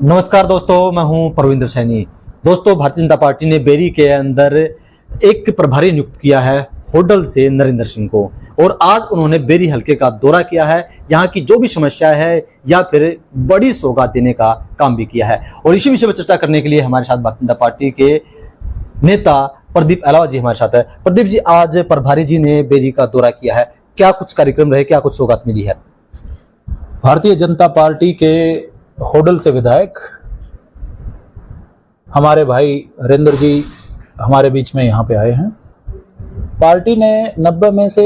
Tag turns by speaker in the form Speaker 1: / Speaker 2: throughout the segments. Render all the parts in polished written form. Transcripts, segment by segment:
Speaker 1: नमस्कार दोस्तों, मैं हूं परविंदर सैनी। दोस्तों, भारतीय जनता पार्टी ने बेरी के अंदर एक प्रभारी नियुक्त किया है होडल से नरेंद्र सिंह को, और आज उन्होंने बेरी हलके का दौरा किया है। यहाँ की जो भी समस्या है या फिर बड़ी सौगात देने का काम भी किया है, और इसी विषय पर चर्चा करने के लिए हमारे साथ भारतीय जनता पार्टी के नेता प्रदीप अलावा जी हमारे साथ है। प्रदीप जी, आज प्रभारी जी ने बेरी का दौरा किया है, क्या कुछ कार्यक्रम रहे, क्या कुछ सौगात मिली है?
Speaker 2: भारतीय जनता पार्टी के होडल से विधायक हमारे भाई हरेंद्र जी हमारे बीच में यहाँ पे आए हैं। पार्टी ने 90 में से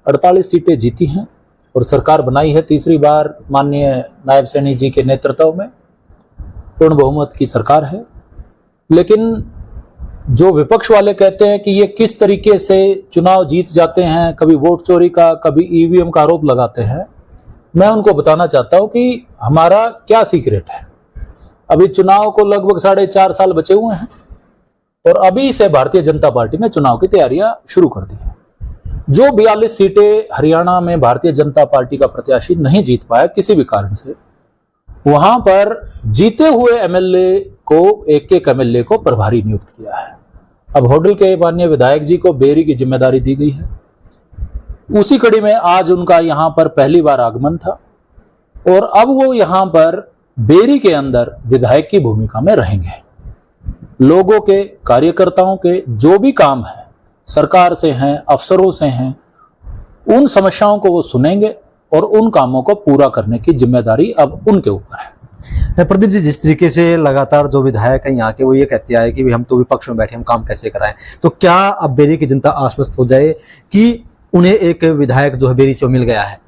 Speaker 2: 48 सीटें जीती हैं और सरकार बनाई है तीसरी बार माननीय नायब सैनी जी के नेतृत्व में। पूर्ण बहुमत की सरकार है। लेकिन जो विपक्ष वाले कहते हैं कि ये किस तरीके से चुनाव जीत जाते हैं, कभी वोट चोरी का, कभी ईवीएम का आरोप लगाते हैं, मैं उनको बताना चाहता हूं कि हमारा क्या सीक्रेट है। अभी चुनाव को लगभग 4.5 साल बचे हुए हैं और अभी से भारतीय जनता पार्टी ने चुनाव की तैयारियां शुरू कर दी है। जो 42 सीटें हरियाणा में भारतीय जनता पार्टी का प्रत्याशी नहीं जीत पाया किसी भी कारण से, वहां पर जीते हुए एमएलए को एक एमएलए को प्रभारी नियुक्त किया है। अब होडल के माननीय विधायक जी को बेरी की जिम्मेदारी दी गई है। उसी कड़ी में आज उनका यहां पर पहली बार आगमन था और अब वो यहां पर बेरी के अंदर विधायक की भूमिका में रहेंगे। लोगों के, कार्यकर्ताओं के जो भी काम है, सरकार से हैं, अफसरों से हैं, उन समस्याओं को वो सुनेंगे और उन कामों को पूरा करने की जिम्मेदारी अब उनके ऊपर है।
Speaker 1: प्रदीप जी, जिस तरीके से लगातार जो विधायक हैं यहाँ के, वो ये कहते आए कि हम तो विपक्ष में बैठे, हम काम कैसे कराएं, तो क्या अब बेरी की जनता आश्वस्त हो जाए कि उन्हें एक विधायक जो है बेरी से मिल गया है?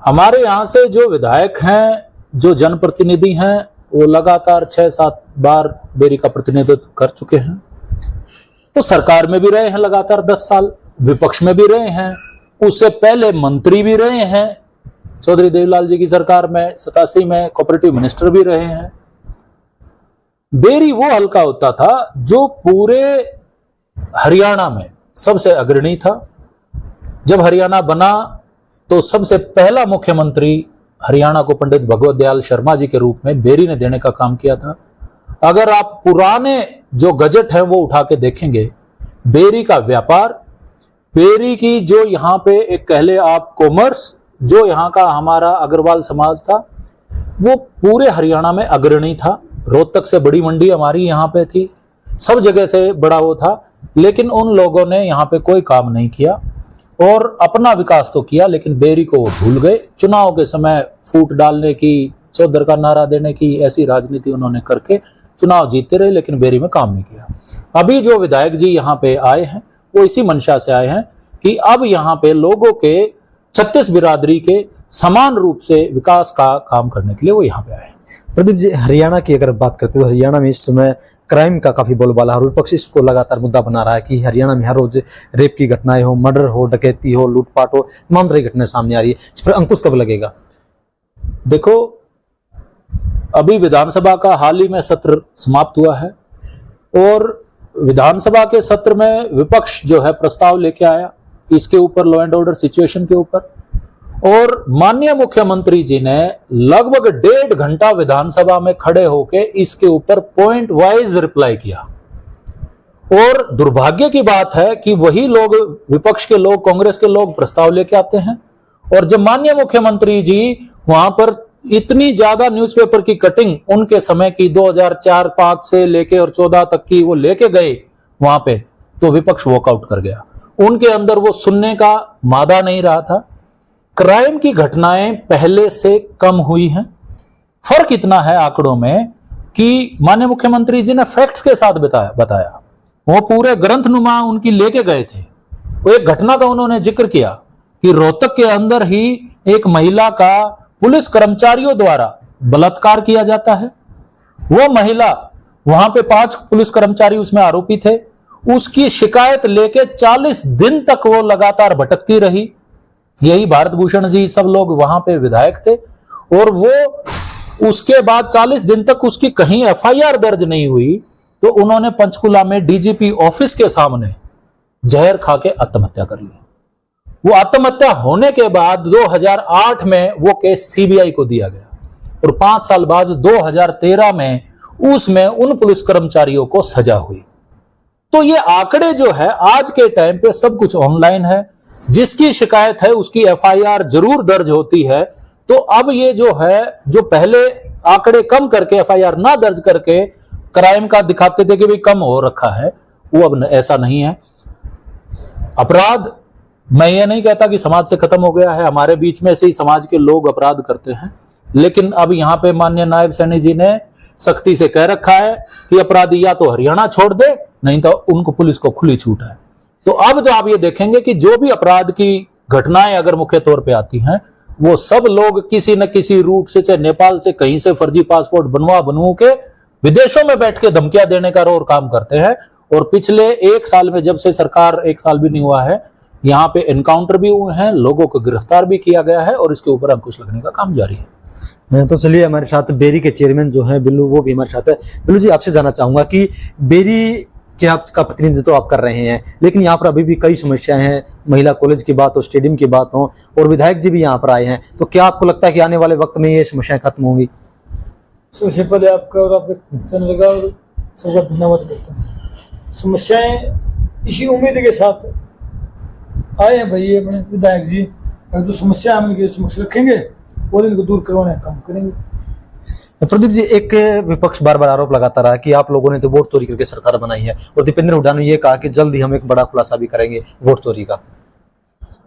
Speaker 2: हमारे यहाँ से जो विधायक हैं, जो जनप्रतिनिधि हैं, वो लगातार 6-7 बार बेरी का प्रतिनिधित्व कर चुके हैं। तो सरकार में भी रहे हैं लगातार 10 साल, विपक्ष में भी रहे हैं, उससे पहले मंत्री भी रहे हैं। चौधरी देवीलाल जी की सरकार में 87 में कोऑपरेटिव मिनिस्टर भी रहे हैं। बेरी वो हल्का होता था जो पूरे हरियाणा में सबसे अग्रणी था। जब हरियाणा बना तो सबसे पहला मुख्यमंत्री हरियाणा को पंडित भगवत दयाल शर्मा जी के रूप में बेरी ने देने का काम किया था। अगर आप पुराने जो गजट है वो उठा के देखेंगे, बेरी का व्यापार, बेरी की जो यहाँ पे एक कह ले आप कॉमर्स, जो यहाँ का हमारा अग्रवाल समाज था, वो पूरे हरियाणा में अग्रणी था। रोहतक से बड़ी मंडी हमारी यहाँ पे थी, सब जगह से बड़ा वो था। लेकिन उन लोगों ने यहाँ पे कोई काम नहीं किया और अपना विकास तो किया, लेकिन बेरी को वो भूल गए। चुनाव के समय फूट डालने की, चौधर का नारा देने की ऐसी राजनीति उन्होंने करके चुनाव जीतते रहे, लेकिन बेरी में काम नहीं किया। अभी जो विधायक जी यहाँ पे आए हैं वो इसी मंशा से आए हैं कि अब यहाँ पे लोगों के 36 बिरादरी के समान रूप से विकास का काम करने के लिए वो यहाँ पे आए हैं।
Speaker 1: प्रदीप जी, हरियाणा की अगर बात करते हैं तो हरियाणा में इस समय क्राइम का काफी बोलबाला है और विपक्ष इसको लगातार मुद्दा बना रहा है कि हरियाणा में हर रोज रेप की घटनाएं हो, मर्डर हो, डकैती हो, लूटपाट हो, तमाम तरह की घटनाएं सामने आ रही है। इस पर अंकुश कब लगेगा?
Speaker 2: देखो, अभी विधानसभा का हाल ही में सत्र समाप्त हुआ है और विधानसभा के सत्र में विपक्ष जो है प्रस्ताव लेके आया इसके ऊपर, लॉ एंड ऑर्डर सिचुएशन के ऊपर, और माननीय मुख्यमंत्री जी ने लगभग 1.5 घंटा विधानसभा में खड़े होके इसके ऊपर पॉइंट वाइज रिप्लाई किया। और दुर्भाग्य की बात है कि वही लोग, विपक्ष के लोग, कांग्रेस के लोग प्रस्ताव लेके आते हैं और जब माननीय मुख्यमंत्री जी वहां पर इतनी ज्यादा न्यूज़पेपर की कटिंग उनके समय की 2004-05 से लेके और 14 तक की वो लेके गए वहां पे, तो विपक्ष वॉकआउट कर गया। उनके अंदर वो सुनने का मादा नहीं रहा था। क्राइम की घटनाएं पहले से कम हुई हैं। फर्क इतना है आंकड़ों में कि माननीय मुख्यमंत्री जी ने फैक्ट्स के साथ बताया। वो पूरे ग्रंथनुमा उनकी लेके गए थे। वो एक घटना का उन्होंने जिक्र किया कि रोहतक के अंदर ही एक महिला का पुलिस कर्मचारियों द्वारा बलात्कार किया जाता है। वो महिला, वहां पे 5 पुलिस कर्मचारी उसमें आरोपी थे, उसकी शिकायत लेके 40 दिन तक वो लगातार भटकती रही। यही भारत भूषण जी सब लोग वहां पे विधायक थे और वो उसके बाद 40 दिन तक उसकी कहीं एफआईआर दर्ज नहीं हुई, तो उन्होंने पंचकुला में डीजीपी ऑफिस के सामने जहर खा के आत्महत्या कर ली। वो आत्महत्या होने के बाद 2008 में वो केस सीबीआई को दिया गया और 5 साल बाद 2013 में उसमें उन पुलिस कर्मचारियों को सजा हुई। तो ये आंकड़े जो है आज के टाइम पे सब कुछ ऑनलाइन है, जिसकी शिकायत है उसकी एफआईआर जरूर दर्ज होती है। तो अब ये जो है, जो पहले आंकड़े कम करके एफआईआर ना दर्ज करके क्राइम का दिखाते थे कि भाई कम हो रखा है, वो अब ऐसा नहीं है। अपराध, मैं ये नहीं कहता कि समाज से खत्म हो गया है, हमारे बीच में से ही समाज के लोग अपराध करते हैं, लेकिन अब यहाँ पे माननीय नायब सैनी जी ने सख्ती से कह रखा है कि अपराधी या तो हरियाणा छोड़ दे, नहीं तो उनको पुलिस को खुली छूट है। तो अब तो आप ये देखेंगे कि जो भी अपराध की घटनाएं अगर मुख्य तौर पे आती हैं, वो सब लोग किसी न किसी रूट से, चाहे नेपाल से, कहीं से फर्जी पासपोर्ट बनवा के विदेशों में बैठ के धमकियां देने का और काम करते हैं। और पिछले 1 साल में, जब से सरकार 1 साल भी नहीं हुआ है, यहाँ पे एनकाउंटर भी हुए हैं, लोगों को गिरफ्तार भी किया गया है और इसके ऊपर अंकुश लगने का काम जारी है।
Speaker 1: तो चलिए, हमारे साथ बेरी के चेयरमैन जो हैं बिल्लू, वो भी हमारे साथ है। बिल्लू जी, आपसे जानना चाहूंगा कि बेरी के आपका प्रतिनिधित्व आप कर रहे हैं, लेकिन यहाँ पर अभी भी कई समस्याएं हैं, महिला कॉलेज की बात हो, स्टेडियम की बात हो, और विधायक जी भी यहाँ पर आए हैं। तो क्या आपको लगता है कि आने वाले वक्त में ये समस्याएं खत्म होंगी?
Speaker 3: सबसे पहले आपका और आपके चैनल का और सबका धन्यवाद करता हूँ। समस्याएं इसी उम्मीद के साथ आए हैं भाई, ये अपने विधायक जी जो समस्या हम इनके समक्ष रखेंगे और इनको दूर करवाने का काम करेंगे।
Speaker 1: प्रदीप जी, एक विपक्ष बार बार आरोप लगाता रहा कि आप लोगों ने तो वोट चोरी करके सरकार बनाई है, और दीपेंद्र हुड्डा ने ये कहा कि जल्द ही हम एक बड़ा खुलासा भी करेंगे वोट चोरी का।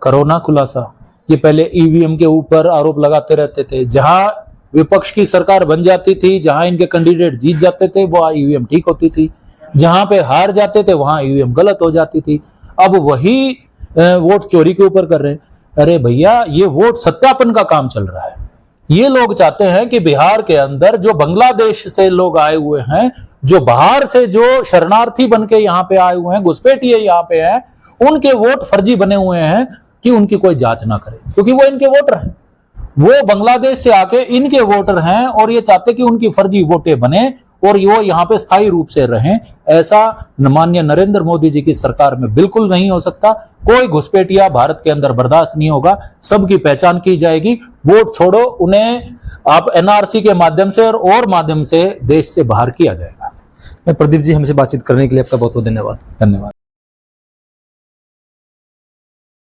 Speaker 2: कोरोना खुलासा, ये पहले ईवीएम के ऊपर आरोप लगाते रहते थे। जहां विपक्ष की सरकार बन जाती थी, जहां इनके कैंडिडेट जीत जाते थे, वहां ईवीएम ठीक होती थी, जहां पे हार जाते थे वहां ईवीएम गलत हो जाती थी। अब वही वोट चोरी के ऊपर कर रहे हैं। अरे भैया, ये वोट सत्यापन का काम चल रहा है। ये लोग चाहते हैं कि बिहार के अंदर जो बांग्लादेश से लोग आए हुए हैं, जो बाहर से जो शरणार्थी बन के यहाँ पे आए हुए हैं, घुसपैठिए यहाँ पे हैं, उनके वोट फर्जी बने हुए हैं कि उनकी कोई जांच ना करे, क्योंकि वो इनके वोटर हैं। वो बांग्लादेश से आके इनके वोटर हैं और ये चाहते कि उनकी फर्जी वोटें बने और वो यहाँ पे स्थायी रूप से रहें। ऐसा माननीय नरेंद्र मोदी जी की सरकार में बिल्कुल नहीं हो सकता। कोई घुसपैठिया भारत के अंदर बर्दाश्त नहीं होगा। सबकी पहचान की जाएगी। वोट छोड़ो, उन्हें आप एनआरसी के माध्यम से और माध्यम से देश से बाहर किया जाएगा।
Speaker 1: प्रदीप जी, हमसे बातचीत करने के लिए आपका बहुत बहुत धन्यवाद।
Speaker 2: धन्यवाद।